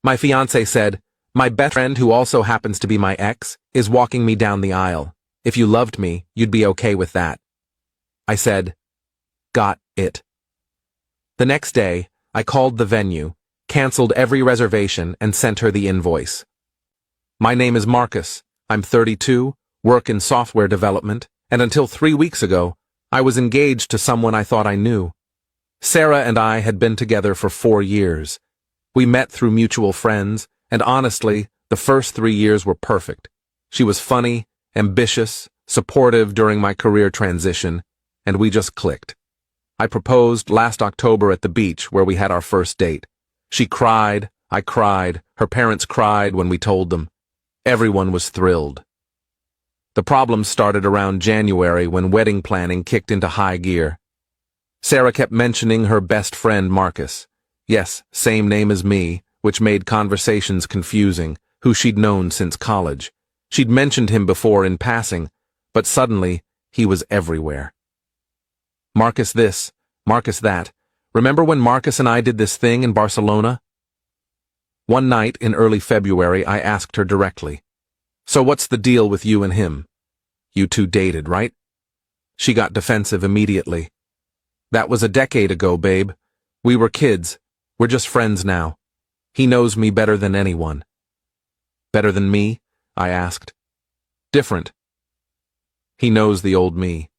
My fiance said, "My best friend, who also happens to be my ex, is walking me down the aisle. If you loved me, you'd be okay with that." I said, "Got it." The next day, I called the venue, canceled every reservation, and sent her the invoice. "My name is Marcus. I'm 32, work in software development, and until 3 weeks ago, I was engaged to someone I thought I knew. Sarah and I had been together for 4 years. We met through mutual friends, and honestly, the first 3 years were perfect. She was funny, ambitious, supportive during my career transition, and we just clicked. I proposed last October at the beach where we had our first date. She cried, I cried, her parents cried when we told them. Everyone was thrilled. The problems started around January when wedding planning kicked into high gear. Sarah kept mentioning her best friend Marcus. Yes, same name as me, which made conversations confusing, who she'd known since college. She'd mentioned him before in passing, but suddenly, he was everywhere. Marcus this, Marcus that. Remember when Marcus and I did this thing in Barcelona? One night in early February, I asked her directly, "So what's the deal with you and him? You two dated, right?" She got defensive immediately. "That was a decade ago, babe. We were kids. We're just friends now. He knows me better than anyone." "Better than me?" I asked. "Different. He knows the old me."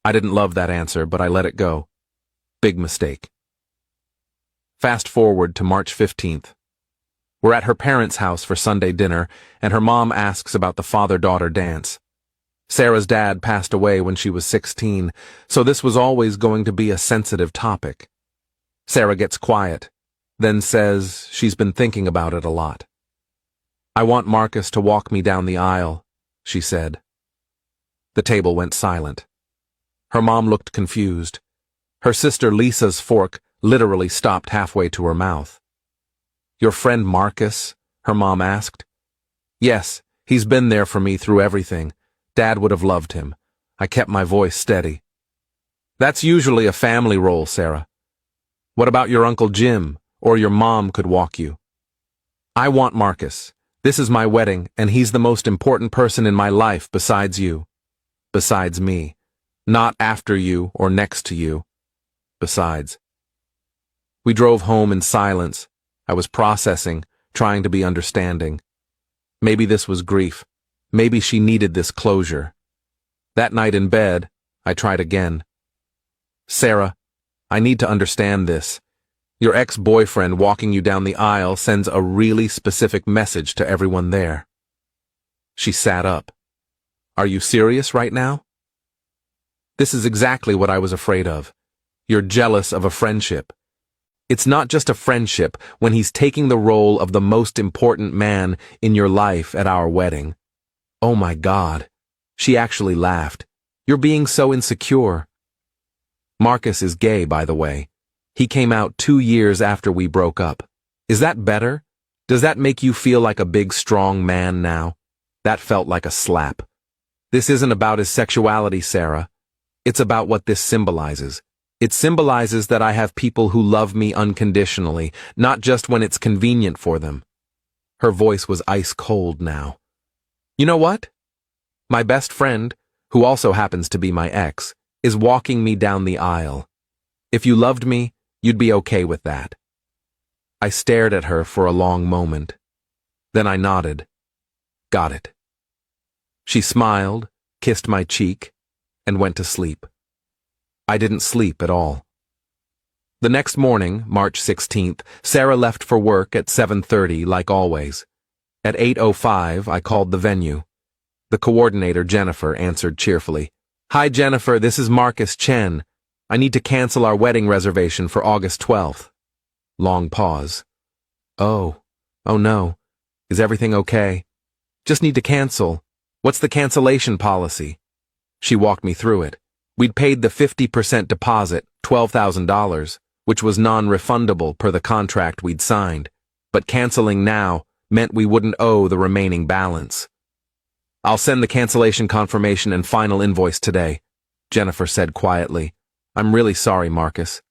I didn't love that answer, but I let it go. Big mistake. Fast forward to March 15th. We're at her parents' house for Sunday dinner, and her mom asks about the father-daughter dance. Sarah's dad passed away when she was 16, so this was always going to be a sensitive topic. Sarah gets quiet, then says she's been thinking about it a lot. "I want Marcus to walk me down the aisle," she said. The table went silent. Her mom looked confused. Her sister Lisa's fork literally stopped halfway to her mouth. "Your friend Marcus?" her mom asked. "Yes, he's been there for me through everything. Dad would have loved him." I kept my voice steady. "That's usually a family role, Sarah. What about your Uncle Jim, or your mom could walk you?" "I want Marcus. This is my wedding, and he's the most important person in my life besides you. Besides me. Not after you or next to you. Besides." We drove home in silence. I was processing, trying to be understanding. Maybe this was grief. Maybe she needed this closure. That night in bed, I tried again. "Sarah, I need to understand this. Your ex-boyfriend walking you down the aisle sends a really specific message to everyone there." She sat up. "Are you serious right now?" "This is exactly what I was afraid of. You're jealous of a friendship. It's not just a friendship when he's taking the role of the most important man in your life at our wedding." "Oh my God." She actually laughed. "You're being so insecure." "Marcus is gay, by the way. He came out 2 years after we broke up. Is that better? Does that make you feel like a big, strong man now?" That felt like a slap. "This isn't about his sexuality, Sarah. It's about what this symbolizes. It symbolizes that I have people who love me unconditionally, not just when it's convenient for them." Her voice was ice cold now. "You know what? My best friend, who also happens to be my ex, is walking me down the aisle. If you loved me, you'd be okay with that." I stared at her for a long moment. Then I nodded. "Got it." She smiled, kissed my cheek, and went to sleep. I didn't sleep at all. The next morning, March 16th, Sarah left for work at 7:30 like always. At 8:05, I called the venue. The coordinator, Jennifer, answered cheerfully. "Hi, Jennifer, this is Marcus Chen. I need to cancel our wedding reservation for August 12th. Long pause. Oh no. Is everything okay? Just need to cancel. What's the cancellation policy?" She walked me through it. We'd paid the 50% deposit, $12,000, which was non-refundable per the contract we'd signed, but canceling now meant we wouldn't owe the remaining balance. "I'll send the cancellation confirmation and final invoice today," Jennifer said quietly. "I'm really sorry, Marcus."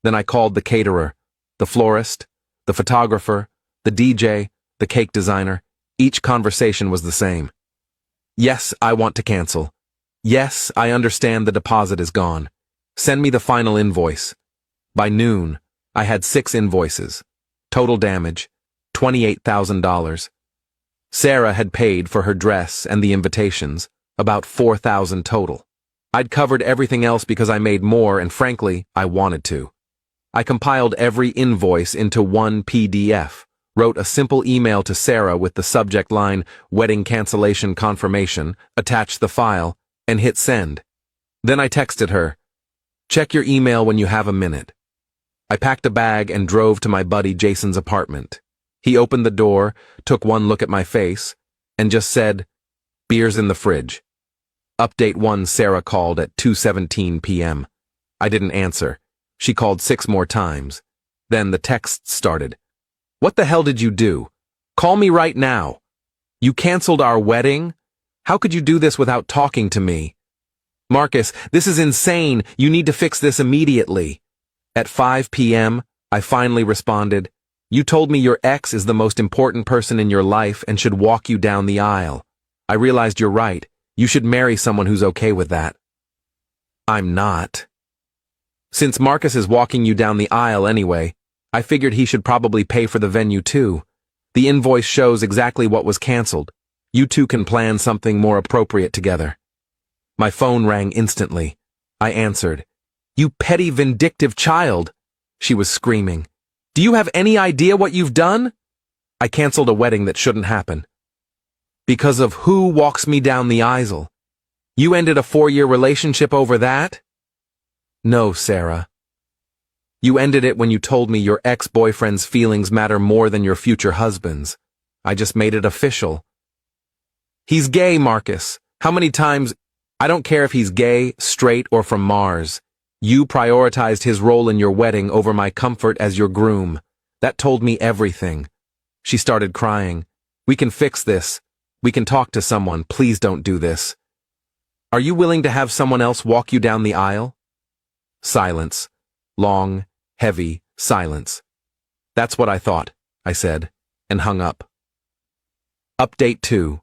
Then I called the caterer, the florist, the photographer, the DJ, the cake designer. Each conversation was the same. Yes, I want to cancel. Yes, I understand the deposit is gone. Send me the final invoice. By noon, I had 6 invoices. Total damage, $28,000. Sarah had paid for her dress and the invitations, about $4,000 total. I'd covered everything else because I made more and frankly, I wanted to. I compiled every invoice into one PDF, wrote a simple email to Sarah with the subject line, "Wedding cancellation confirmation," attached the file, and hit send. Then I texted her, "Check your email when you have a minute." I packed a bag and drove to my buddy Jason's apartment. He opened the door, took one look at my face, and just said, "Beer's in the fridge." Update 1, Sarah called at 2:17 p.m. I didn't answer. She called 6 more times. Then the texts started. "What the hell did you do? Call me right now. You canceled our wedding? How could you do this without talking to me? Marcus, this is insane. You need to fix this immediately." At 5 p.m., I finally responded, "You told me your ex is the most important person in your life and should walk you down the aisle. I realized you're right. You should marry someone who's okay with that." "I'm not." "Since Marcus is walking you down the aisle anyway, I figured he should probably pay for the venue too. The invoice shows exactly what was canceled. You two can plan something more appropriate together." My phone rang instantly. I answered. "You petty, vindictive child," she was screaming. "Do you have any idea what you've done?" "I canceled a wedding that shouldn't happen." "Because of who walks me down the aisle? You ended a 4-year relationship over that?" "No, Sarah. You ended it when you told me your ex-boyfriend's feelings matter more than your future husband's. I just made it official." "He's gay, Marcus. How many times—" "I don't care if he's gay, straight, or from Mars. You prioritized his role in your wedding over my comfort as your groom. That told me everything." She started crying. "We can fix this. We can talk to someone. Please don't do this." "Are you willing to have someone else walk you down the aisle?" Silence. Long, heavy silence. "That's what I thought," I said, and hung up. Update 2.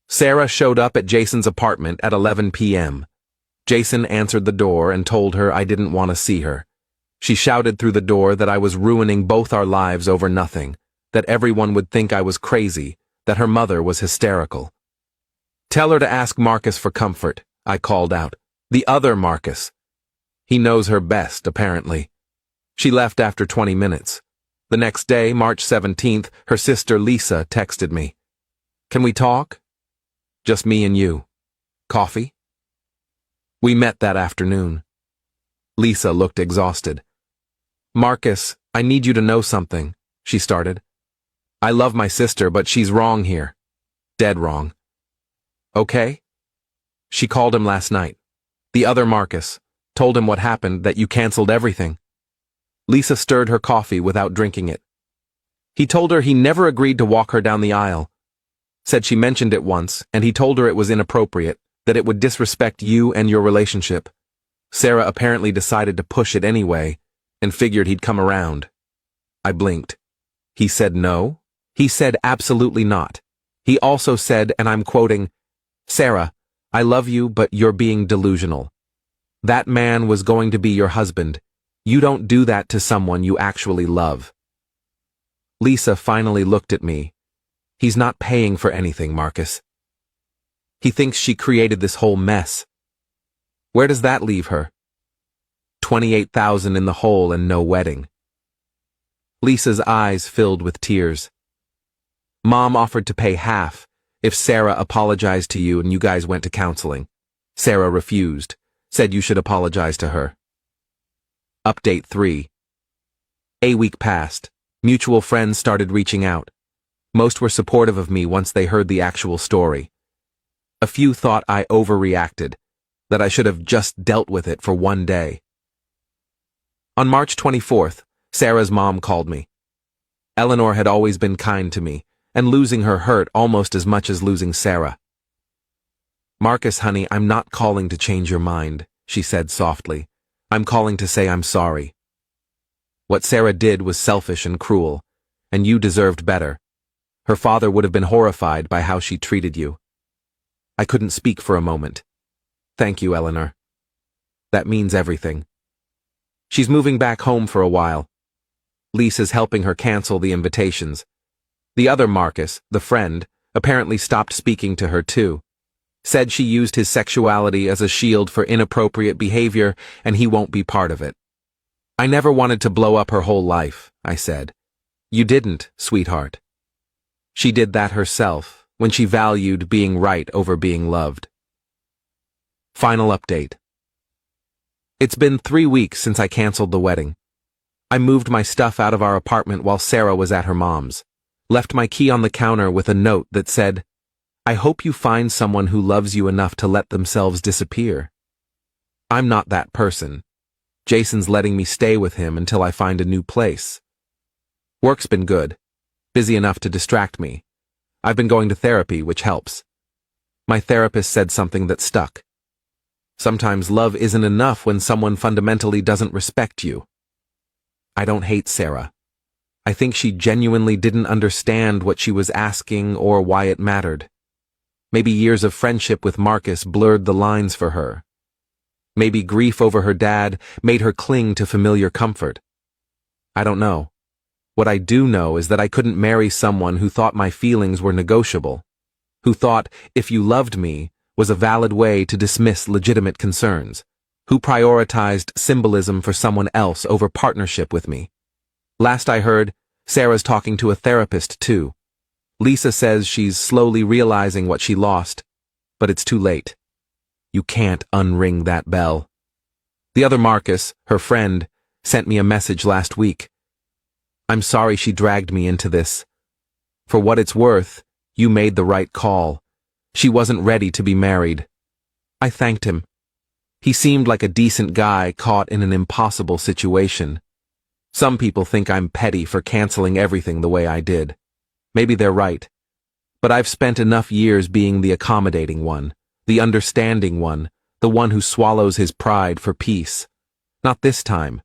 Sarah showed up at Jason's apartment at 11 p.m. Jason answered the door and told her I didn't want to see her. She shouted through the door that I was ruining both our lives over nothing, that everyone would think I was crazy, that her mother was hysterical. "Tell her to ask Marcus for comfort," I called out. "The other Marcus. He knows her best, apparently." She left after 20 minutes. The next day, March 17th, her sister Lisa texted me. "Can we talk? Just me and you. Coffee?" We met that afternoon. Lisa looked exhausted. "Marcus, I need you to know something," she started. "I love my sister, but she's wrong here. Dead wrong." "Okay?" "She called him last night. The other Marcus. Told him what happened, that you canceled everything." Lisa stirred her coffee without drinking it. "He told her he never agreed to walk her down the aisle. Said she mentioned it once, and he told her it was inappropriate, that it would disrespect you and your relationship. Sarah apparently decided to push it anyway, and figured he'd come around." I blinked. "He said no?" "He said absolutely not. He also said, and I'm quoting, 'Sarah, I love you, but you're being delusional. That man was going to be your husband. You don't do that to someone you actually love.'" Lisa finally looked at me. "He's not paying for anything, Marcus. He thinks she created this whole mess. Where does that leave her? 28,000 in the hole and no wedding." Lisa's eyes filled with tears. "Mom offered to pay half if Sarah apologized to you and you guys went to counseling. Sarah refused, said you should apologize to her." Update 3. A week passed. Mutual friends started reaching out. Most were supportive of me once they heard the actual story. A few thought I overreacted, that I should have just dealt with it for one day. On March 24th, Sarah's mom called me. Eleanor had always been kind to me, and losing her hurt almost as much as losing Sarah. "Marcus, honey, I'm not calling to change your mind," she said softly. "I'm calling to say I'm sorry. What Sarah did was selfish and cruel, and you deserved better. Her father would have been horrified by how she treated you. I couldn't speak for a moment. Thank you, Eleanor. That means everything. She's moving back home for a while. Lisa's helping her cancel the invitations. The other Marcus, the friend, apparently stopped speaking to her too. Said she used his sexuality as a shield for inappropriate behavior and he won't be part of it. I never wanted to blow up her whole life, I said. You didn't, sweetheart. She did that herself when she valued being right over being loved. Final update. It's been 3 weeks since I canceled the wedding. I moved my stuff out of our apartment while Sarah was at her mom's. Left my key on the counter with a note that said, I hope you find someone who loves you enough to let themselves disappear. I'm not that person. Jason's letting me stay with him until I find a new place. Work's been good. Busy enough to distract me. I've been going to therapy, which helps. My therapist said something that stuck. Sometimes love isn't enough when someone fundamentally doesn't respect you. I don't hate Sarah. I think she genuinely didn't understand what she was asking or why it mattered. Maybe years of friendship with Marcus blurred the lines for her. Maybe grief over her dad made her cling to familiar comfort. I don't know. What I do know is that I couldn't marry someone who thought my feelings were negotiable, who thought if you loved me was a valid way to dismiss legitimate concerns, who prioritized symbolism for someone else over partnership with me. Last I heard, Sarah's talking to a therapist too. Lisa says she's slowly realizing what she lost, but it's too late. You can't unring that bell. The other Marcus, her friend, sent me a message last week. I'm sorry she dragged me into this. For what it's worth, you made the right call. She wasn't ready to be married. I thanked him. He seemed like a decent guy caught in an impossible situation. Some people think I'm petty for canceling everything the way I did. Maybe they're right. But I've spent enough years being the accommodating one, the understanding one, the one who swallows his pride for peace. Not this time.